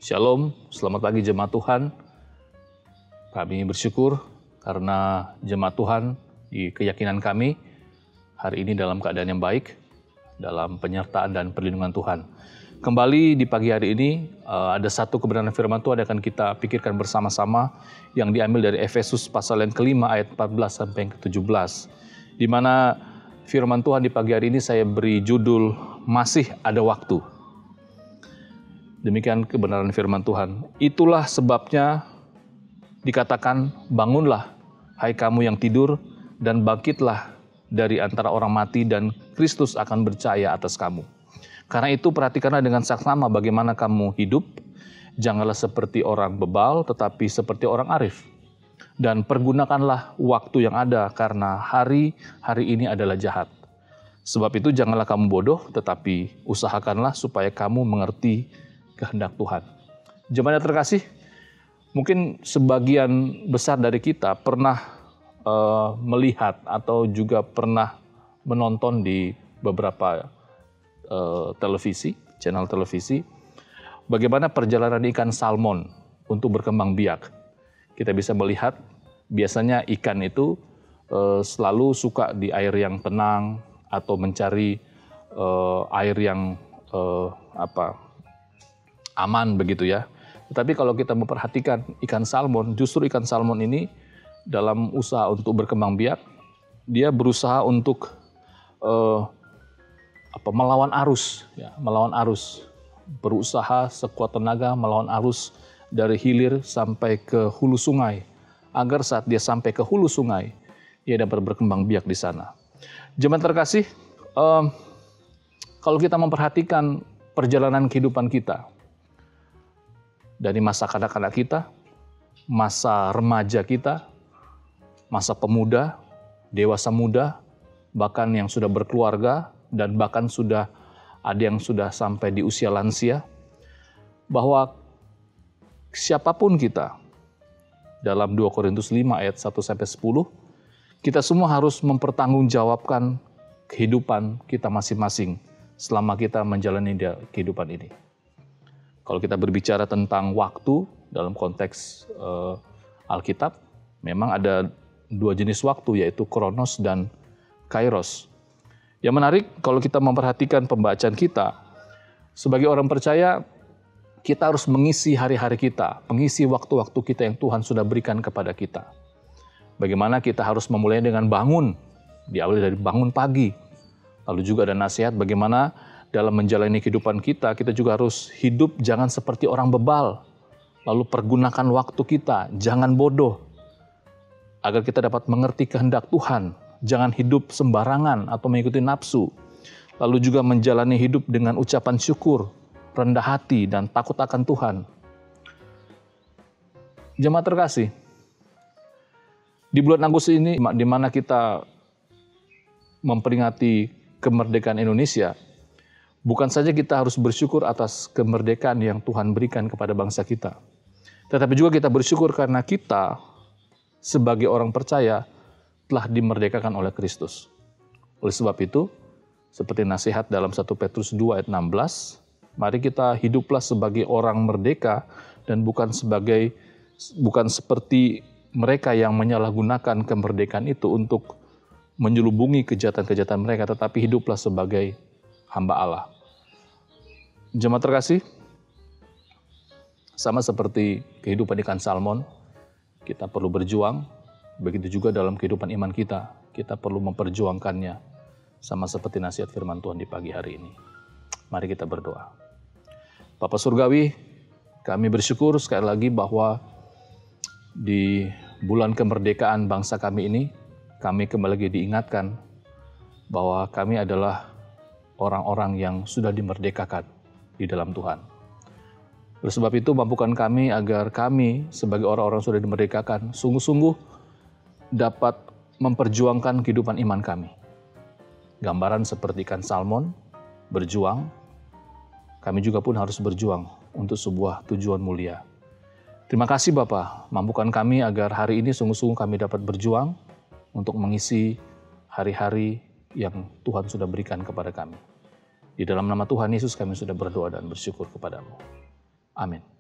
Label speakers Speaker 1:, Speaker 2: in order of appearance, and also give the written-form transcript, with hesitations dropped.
Speaker 1: Shalom, selamat pagi jemaat Tuhan. Kami bersyukur karena jemaat Tuhan di keyakinan kami hari ini dalam keadaan yang baik, dalam penyertaan dan perlindungan Tuhan. Kembali di pagi hari ini ada satu kebenaran firman Tuhan yang akan kita pikirkan bersama-sama yang diambil dari Efesus pasal yang kelima ayat 14 sampai yang ke-17. Di mana firman Tuhan di pagi hari ini saya beri judul Masih Ada Waktu. Demikian kebenaran firman Tuhan. Itulah sebabnya dikatakan, bangunlah, hai kamu yang tidur, dan bangkitlah dari antara orang mati, dan Kristus akan bercahaya atas kamu. Karena itu perhatikanlah dengan saksama bagaimana kamu hidup. Janganlah seperti orang bebal, tetapi seperti orang arif. Dan pergunakanlah waktu yang ada, karena hari ini adalah jahat. Sebab itu janganlah kamu bodoh, tetapi usahakanlah supaya kamu mengerti kehendak Tuhan. Jemaat yang terkasih, mungkin sebagian besar dari kita pernah melihat atau juga pernah menonton di beberapa channel televisi, bagaimana perjalanan ikan salmon untuk berkembang biak. Kita bisa melihat biasanya ikan itu selalu suka di air yang tenang atau mencari air yang aman begitu ya. Tetapi kalau kita memperhatikan ikan salmon, justru ikan salmon ini dalam usaha untuk berkembang biak, dia berusaha untuk melawan arus, ya, melawan arus, berusaha sekuat tenaga melawan arus dari hilir sampai ke hulu sungai, agar saat dia sampai ke hulu sungai, dia dapat berkembang biak di sana. Jemaat terkasih, kalau kita memperhatikan perjalanan kehidupan kita, dari masa kanak-kanak kita, masa remaja kita, masa pemuda, dewasa muda, bahkan yang sudah berkeluarga, dan bahkan sudah ada yang sudah sampai di usia lansia, bahwa siapapun kita, dalam 2 Korintus 5 ayat 1-10, kita semua harus mempertanggungjawabkan kehidupan kita masing-masing selama kita menjalani kehidupan ini. Kalau kita berbicara tentang waktu dalam konteks Alkitab, memang ada 2 jenis waktu, yaitu Kronos dan Kairos. Yang menarik kalau kita memperhatikan pembacaan kita, sebagai orang percaya, kita harus mengisi hari-hari kita, mengisi waktu-waktu kita yang Tuhan sudah berikan kepada kita. Bagaimana kita harus memulai dengan bangun, diawali dari bangun pagi. Lalu juga ada nasihat bagaimana dalam menjalani kehidupan kita, kita juga harus hidup jangan seperti orang bebal. Lalu pergunakan waktu kita, jangan bodoh. Agar kita dapat mengerti kehendak Tuhan. Jangan hidup sembarangan atau mengikuti nafsu. Lalu juga menjalani hidup dengan ucapan syukur, rendah hati, dan takut akan Tuhan. Jemaat terkasih, di bulan Agustus ini, di mana kita memperingati kemerdekaan Indonesia, bukan saja kita harus bersyukur atas kemerdekaan yang Tuhan berikan kepada bangsa kita, tetapi juga kita bersyukur karena kita sebagai orang percaya telah dimerdekakan oleh Kristus. Oleh sebab itu, seperti nasihat dalam 1 Petrus 2 ayat 16, mari kita hiduplah sebagai orang merdeka dan bukan seperti mereka yang menyalahgunakan kemerdekaan itu untuk menyelubungi kejahatan-kejahatan mereka, tetapi hiduplah sebagai hamba Allah. Jemaat terkasih, sama seperti kehidupan ikan salmon, kita perlu berjuang, begitu juga dalam kehidupan iman kita, kita perlu memperjuangkannya, sama seperti nasihat firman Tuhan di pagi hari ini. Mari kita berdoa. Bapa Surgawi, kami bersyukur sekali lagi bahwa di bulan kemerdekaan bangsa kami ini, kami kembali lagi diingatkan bahwa kami adalah orang-orang yang sudah dimerdekakan di dalam Tuhan. Oleh sebab itu, mampukan kami agar kami sebagai orang-orang sudah dimerdekakan, sungguh-sungguh dapat memperjuangkan kehidupan iman kami. Gambaran seperti ikan salmon, berjuang, kami juga pun harus berjuang untuk sebuah tujuan mulia. Terima kasih Bapa, mampukan kami agar hari ini sungguh-sungguh kami dapat berjuang untuk mengisi hari-hari yang Tuhan sudah berikan kepada kami. Di dalam nama Tuhan Yesus kami sudah berdoa dan bersyukur kepadamu. Amin.